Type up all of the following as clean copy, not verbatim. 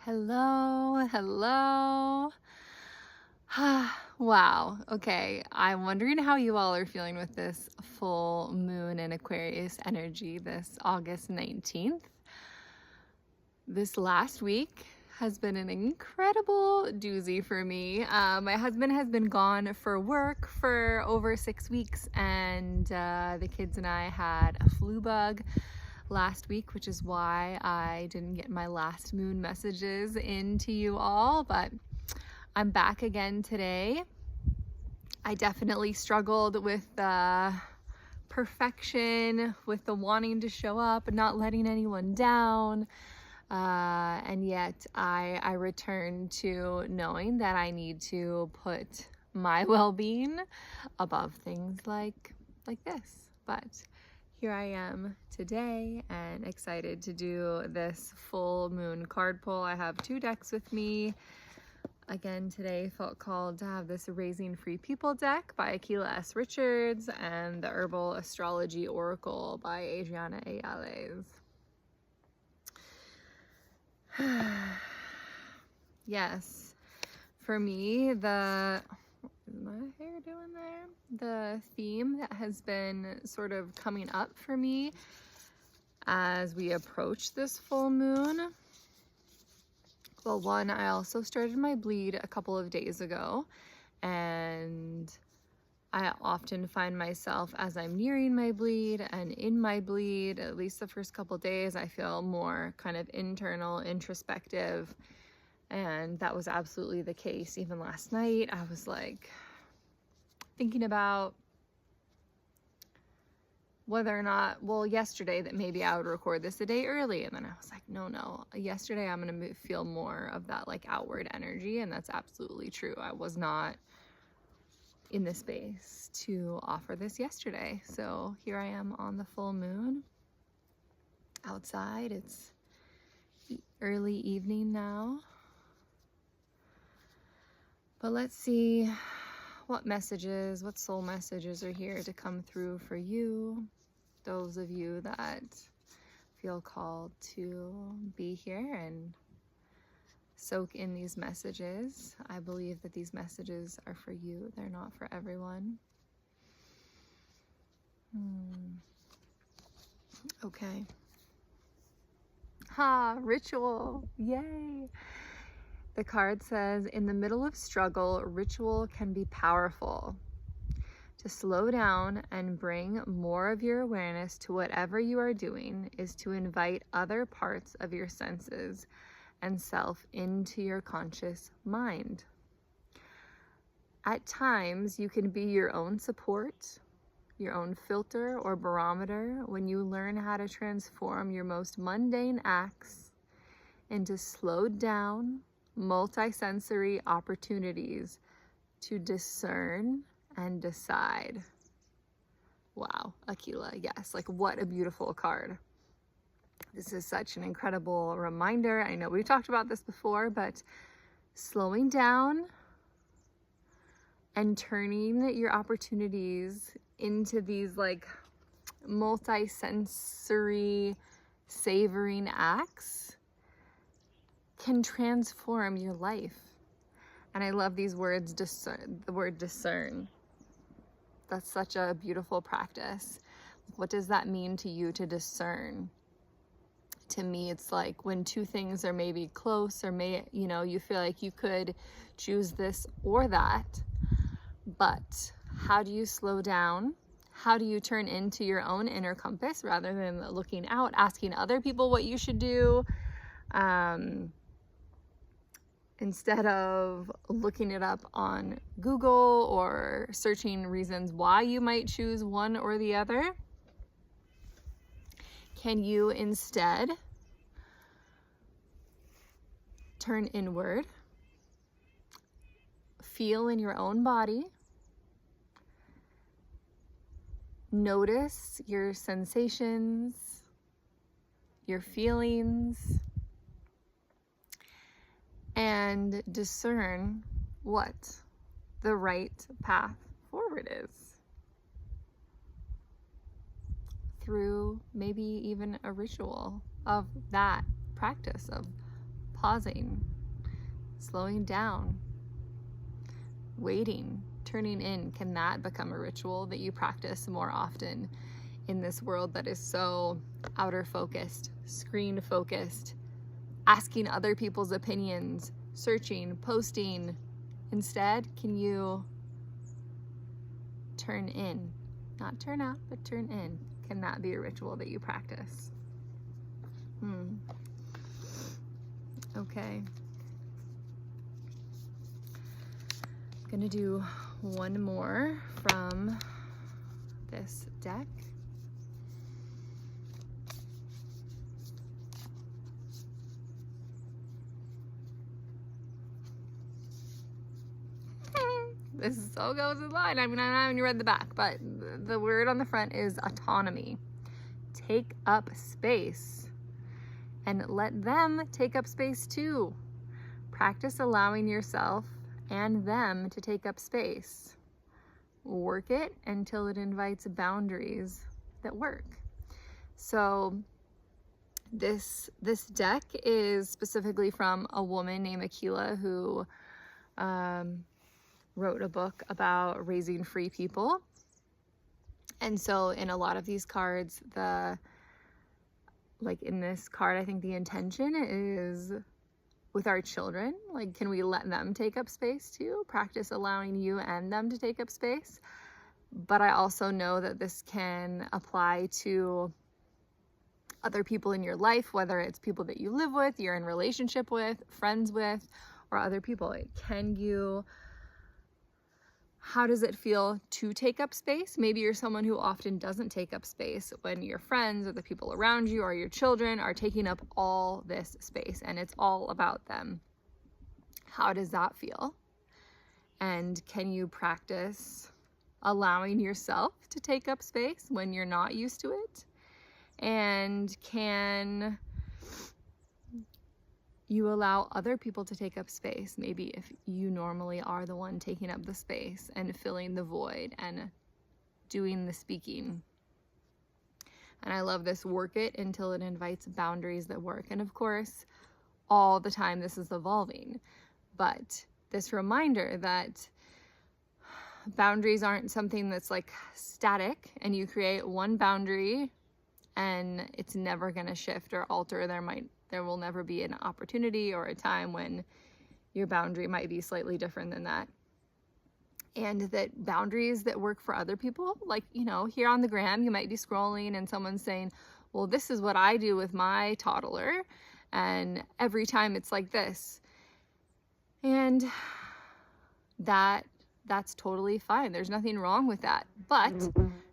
Hello, hello. Wow. Okay. I'm wondering how you all are feeling with this full moon in Aquarius energy this August 19th. This last week has been an incredible doozy for me. My husband has been gone for work for over 6 weeks, and the kids and I had a flu bug last week, which is why I didn't get my last moon messages into you all, but I'm back again today. I definitely struggled with perfection, with the wanting to show up and not letting anyone down. And yet I return to knowing that I need to put my well-being above things like this. But here I am today and excited to do this full moon card pull. I have 2 decks with me. Again, today felt called to have this Raising Free People deck by Akila S. Richards and the Herbal Astrology Oracle by Adriana Ayales. Yes, for me, what is my hair doing there? The theme that has been sort of coming up for me as we approach this full moon. Well, one, I also started my bleed a couple of days ago, and I often find myself as I'm nearing my bleed and in my bleed, at least the first couple days, I feel more kind of internal, introspective. And that was absolutely the case. Even last night, I was like thinking about whether or not, well, yesterday that maybe I would record this a day early. And then I was like, no, yesterday I'm going to feel more of that like outward energy. And that's absolutely true. I was not in the space to offer this yesterday. So here I am on the full moon outside. It's early evening now. But let's see what messages, what soul messages are here to come through for you. Those of you that feel called to be here and soak in these messages. I believe that these messages are for you. They're not for everyone. Okay. Ritual. Yay. The card says, in the middle of struggle, ritual can be powerful. To slow down and bring more of your awareness to whatever you are doing is to invite other parts of your senses and self into your conscious mind. At times, you can be your own support, your own filter or barometer when you learn how to transform your most mundane acts into slowed down, multisensory opportunities to discern and decide. Wow, Akila, yes, like what a beautiful card. This is such an incredible reminder. I know we've talked about this before, but slowing down and turning your opportunities into these like multi-sensory savoring acts can transform your life. And I love these words, discern, the word discern. That's such a beautiful practice. What does that mean to you to discern? To me, it's like when 2 things are maybe close or you feel like you could choose this or that. But how do you slow down? How do you turn into your own inner compass rather than looking out, asking other people what you should do? Instead of looking it up on Google or searching reasons why you might choose one or the other, can you instead turn inward, feel in your own body, notice your sensations, your feelings, and discern what the right path forward is through maybe even a ritual of that practice of pausing, slowing down, waiting, turning in. Can that become a ritual that you practice more often in this world that is so outer focused, screen focused, asking other people's opinions, searching, posting? Instead, can you turn in? Not turn out, but turn in. Can that be a ritual that you practice? Okay. I'm gonna do one more from this deck. This so goes in line. I mean, I haven't read the back, but the word on the front is autonomy. Take up space and let them take up space too. Practice allowing yourself and them to take up space. Work it until it invites boundaries that work. So this deck is specifically from a woman named Akila who wrote a book about raising free people. And so in a lot of these cards, like in this card, I think the intention is with our children. Like, can we let them take up space too? Practice allowing you and them to take up space. But I also know that this can apply to other people in your life, whether it's people that you live with, you're in relationship with, friends with, or other people. How does it feel to take up space? Maybe you're someone who often doesn't take up space when your friends or the people around you or your children are taking up all this space and it's all about them. How does that feel? And can you practice allowing yourself to take up space when you're not used to it? And can you allow other people to take up space? Maybe if you normally are the one taking up the space and filling the void and doing the speaking. And I love this, work it until it invites boundaries that work. And of course, all the time this is evolving, but this reminder that boundaries aren't something that's like static and you create one boundary and it's never going to shift or alter. There will never be an opportunity or a time when your boundary might be slightly different than that. And that boundaries that work for other people, like, here on the gram, you might be scrolling and someone's saying, well, this is what I do with my toddler. And every time it's like this. And that's totally fine. There's nothing wrong with that. But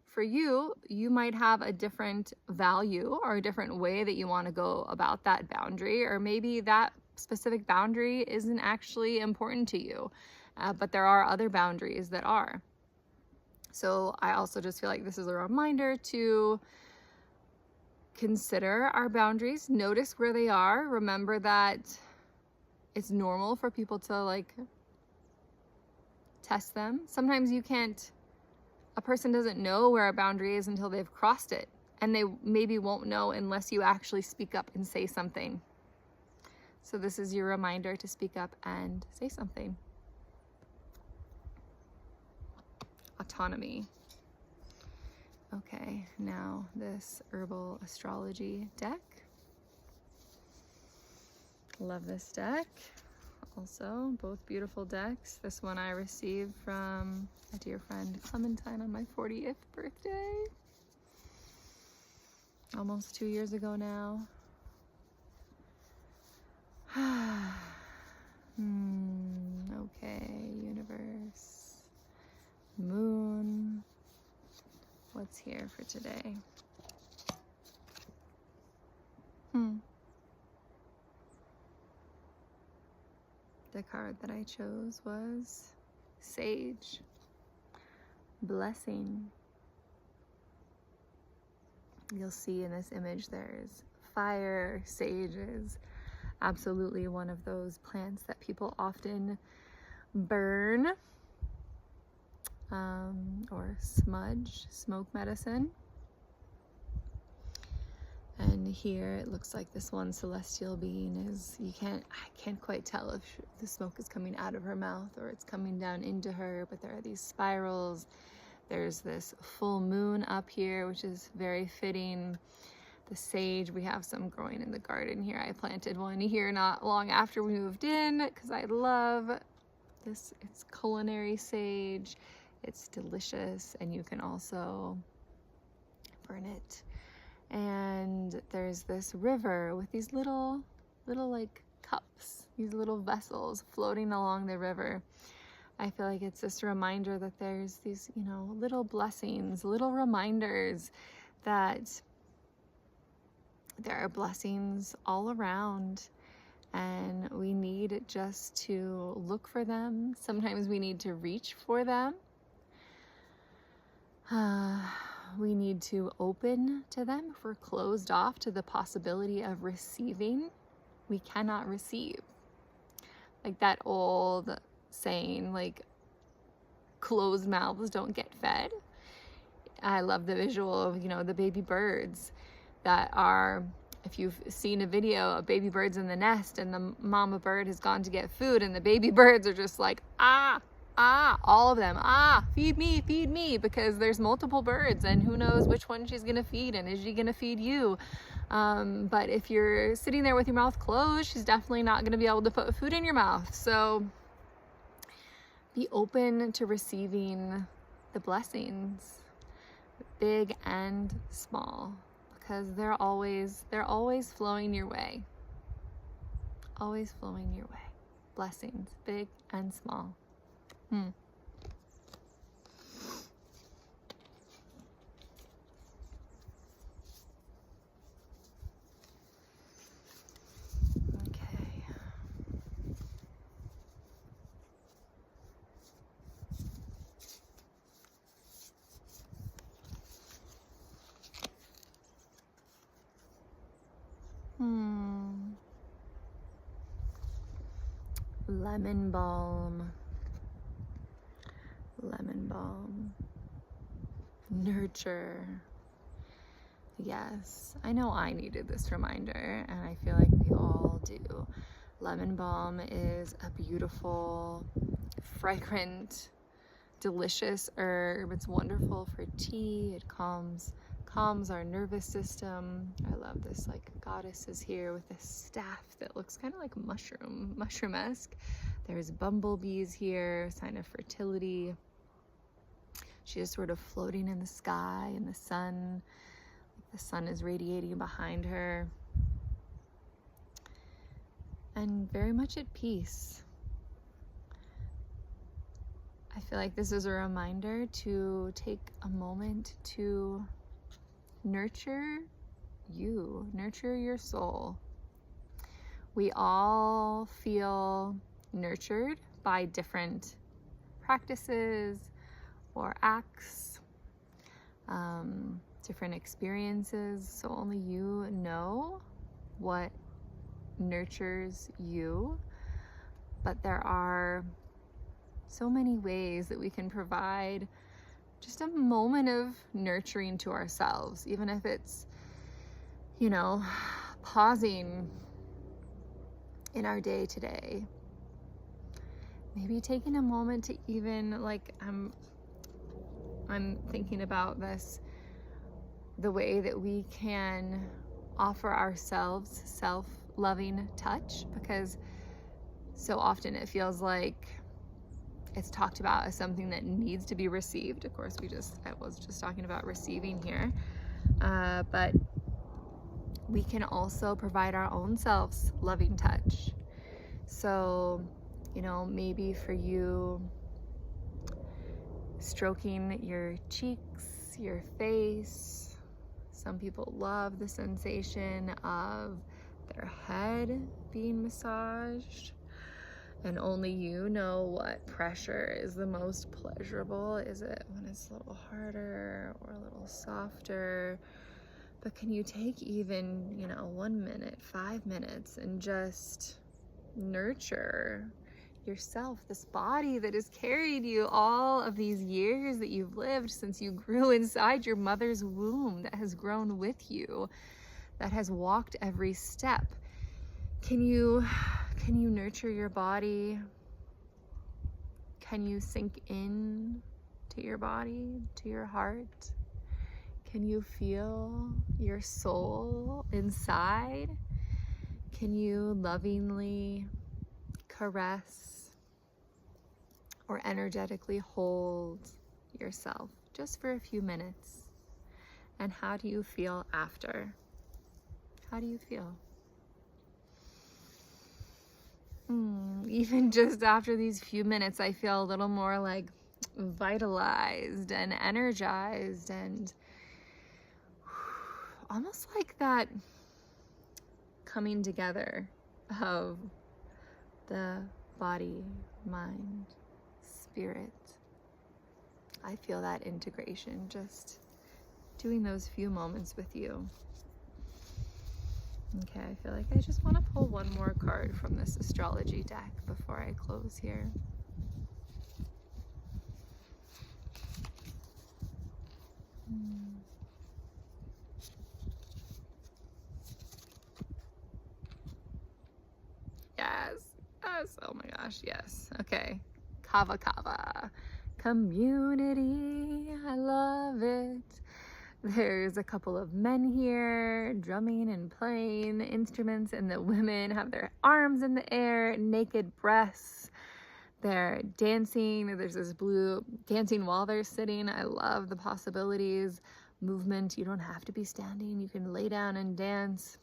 for you, you might have a different value or a different way that you want to go about that boundary, or maybe that specific boundary isn't actually important to you, but there are other boundaries that are. So I also just feel like this is a reminder to consider our boundaries, notice where they are, remember that it's normal for people to test them. Sometimes a person doesn't know where a boundary is until they've crossed it, and they maybe won't know unless you actually speak up and say something. So this is your reminder to speak up and say something. Autonomy. Okay, now this herbal astrology deck. Love this deck. Also, both beautiful decks. This one I received from a dear friend Clementine on my 40th birthday. Almost 2 years ago now. Okay, universe, moon. What's here for today? The card that I chose was Sage. Blessing. You'll see in this image there's fire. Sage is absolutely one of those plants that people often burn or smudge, smoke medicine. And then here it looks like this one celestial being is, I can't quite tell if the smoke is coming out of her mouth or it's coming down into her, but there are these spirals. There's this full moon up here, which is very fitting. The sage, we have some growing in the garden here. I planted one here not long after we moved in because I love this. It's culinary sage. It's delicious, and you can also burn it. And there's this river with these little like cups, these little vessels floating along the river. I feel like it's just a reminder that there's these, you know, little blessings, little reminders that there are blessings all around, and we need just to look for them. Sometimes we need to reach for them. We need to open to them. If we're closed off to the possibility of receiving, we cannot receive. Like that old saying, like, closed mouths don't get fed. I love the visual of, you know, the baby birds that are, if you've seen a video of baby birds in the nest and the mama bird has gone to get food and the baby birds are just like, all of them, feed me, because there's multiple birds and who knows which one she's gonna feed, and is she gonna feed you? But if you're sitting there with your mouth closed, she's definitely not gonna be able to put food in your mouth. So be open to receiving the blessings, big and small, because they're always flowing your way. Always flowing your way. Blessings, big and small. Okay. Lemon balm. Lemon balm. Nurture. Yes, I know I needed this reminder, and I feel like we all do. Lemon balm is a beautiful, fragrant, delicious herb. It's wonderful for tea. It calms our nervous system. I love this, like, goddess is here with this staff that looks kind of like mushroom-esque. There's bumblebees here, sign of fertility. She is sort of floating in the sky in the sun. The sun is radiating behind her. And very much at peace. I feel like this is a reminder to take a moment to nurture you, nurture your soul. We all feel nurtured by different practices or acts, different experiences, so only you know what nurtures you. But there are so many ways that we can provide just a moment of nurturing to ourselves, even if it's, you know, pausing in our day to day. Maybe taking a moment to even, like, I'm thinking about this, the way that we can offer ourselves self-loving touch, because so often it feels like it's talked about as something that needs to be received. Of course, I was just talking about receiving here, but we can also provide our own selves loving touch. So, you know, maybe for you, stroking your cheeks, your face. Some people love the sensation of their head being massaged. And only you know what pressure is the most pleasurable. Is it when it's a little harder or a little softer? But can you take even, you know, 1 minute, 5 minutes, and just nurture yourself, this body that has carried you all of these years that you've lived since you grew inside your mother's womb, that has grown with you, that has walked every step. Can you nurture your body? Can you sink in to your body, to your heart? Can you feel your soul inside? Can you lovingly caress or energetically hold yourself just for a few minutes? And how do you feel after? How do you feel? Even just after these few minutes, I feel a little more like vitalized and energized and almost like that coming together of the body, mind, spirit. I feel that integration just doing those few moments with you. Okay, I feel like I just want to pull one more card from this astrology deck before I close here. Yes, oh my gosh, yes. Okay, Kava Kava. Community, I love it. There's a couple of men here drumming and playing instruments, and the women have their arms in the air, naked breasts. They're dancing. There's this blue dancing while they're sitting. I love the possibilities. Movement, you don't have to be standing. You can lay down and dance.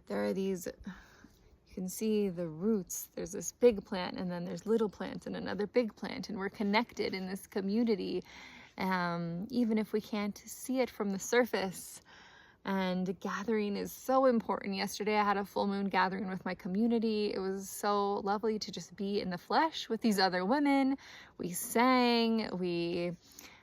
There are these, you can see the roots. There's this big plant, and then there's little plants and another big plant, and we're connected in this community. Even if we can't see it from the surface. And gathering is so important. Yesterday I had a full moon gathering with my community. It was so lovely to just be in the flesh with these other women. We sang, we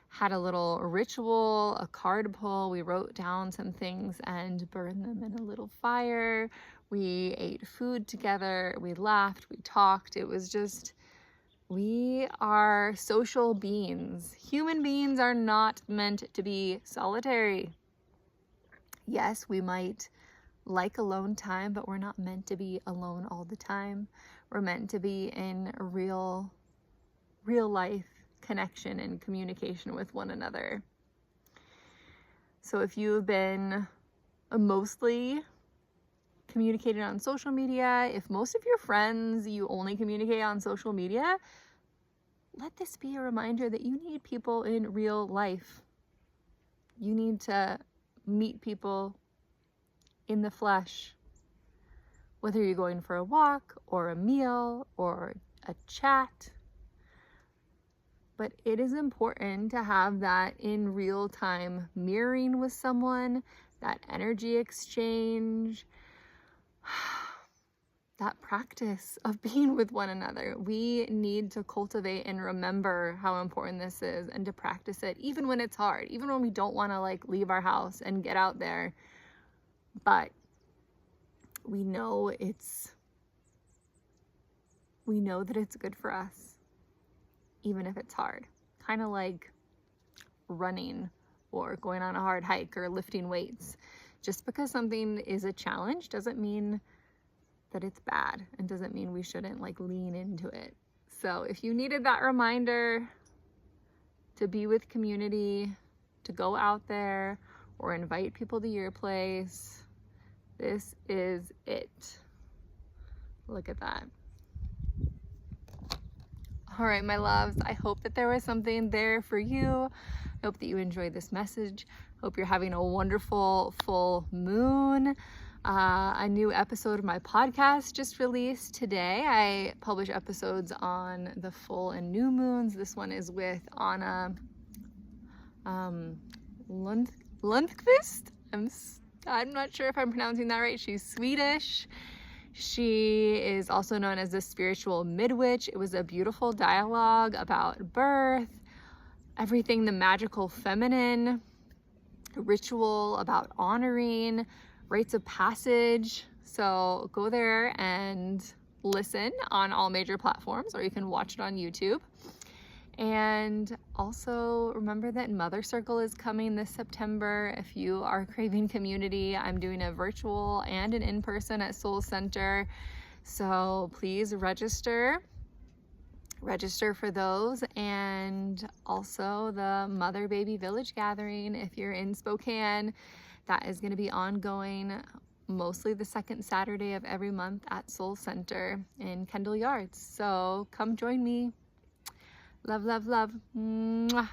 had a little ritual, a card pull. We wrote down some things and burned them in a little fire. We ate food together, we laughed, we talked. It was just, we are social beings. Human beings are not meant to be solitary. Yes, we might like alone time, but we're not meant to be alone all the time. We're meant to be in real life connection and communication with one another. So if you've been mostly communicating on social media, if most of your friends you only communicate on social media, let this be a reminder that you need people in real life. You need to meet people in the flesh, whether you're going for a walk or a meal or a chat. But it is important to have that in real time mirroring with someone, that energy exchange, that practice of being with one another. We need to cultivate and remember how important this is and to practice it even when it's hard, even when we don't want to like leave our house and get out there. But we know that it's good for us, even if it's hard. Kind of like running or going on a hard hike or lifting weights. Just because something is a challenge doesn't mean that it's bad, and doesn't mean we shouldn't like lean into it. So if you needed that reminder to be with community, to go out there or invite people to your place, this is it. Look at that. All right, my loves, I hope that there was something there for you. I hope that you enjoyed this message. Hope you're having a wonderful full moon. A new episode of my podcast just released today. I publish episodes on the full and new moons. This one is with Anna Lundqvist. I'm not sure if I'm pronouncing that right. She's Swedish. She is also known as the spiritual midwitch. It was a beautiful dialogue about birth, everything the magical feminine, ritual about honoring, rites of passage. So go there and listen on all major platforms, or you can watch it on YouTube. And also remember that Mother Circle is coming this September. If you are craving community, I'm doing a virtual and an in-person at Soul Center. So please register for those. And also the Mother Baby Village Gathering, if you're in Spokane, that is going to be ongoing mostly the second Saturday of every month at Soul Center in Kendall Yards. So come join me. Love, love, love. Mwah.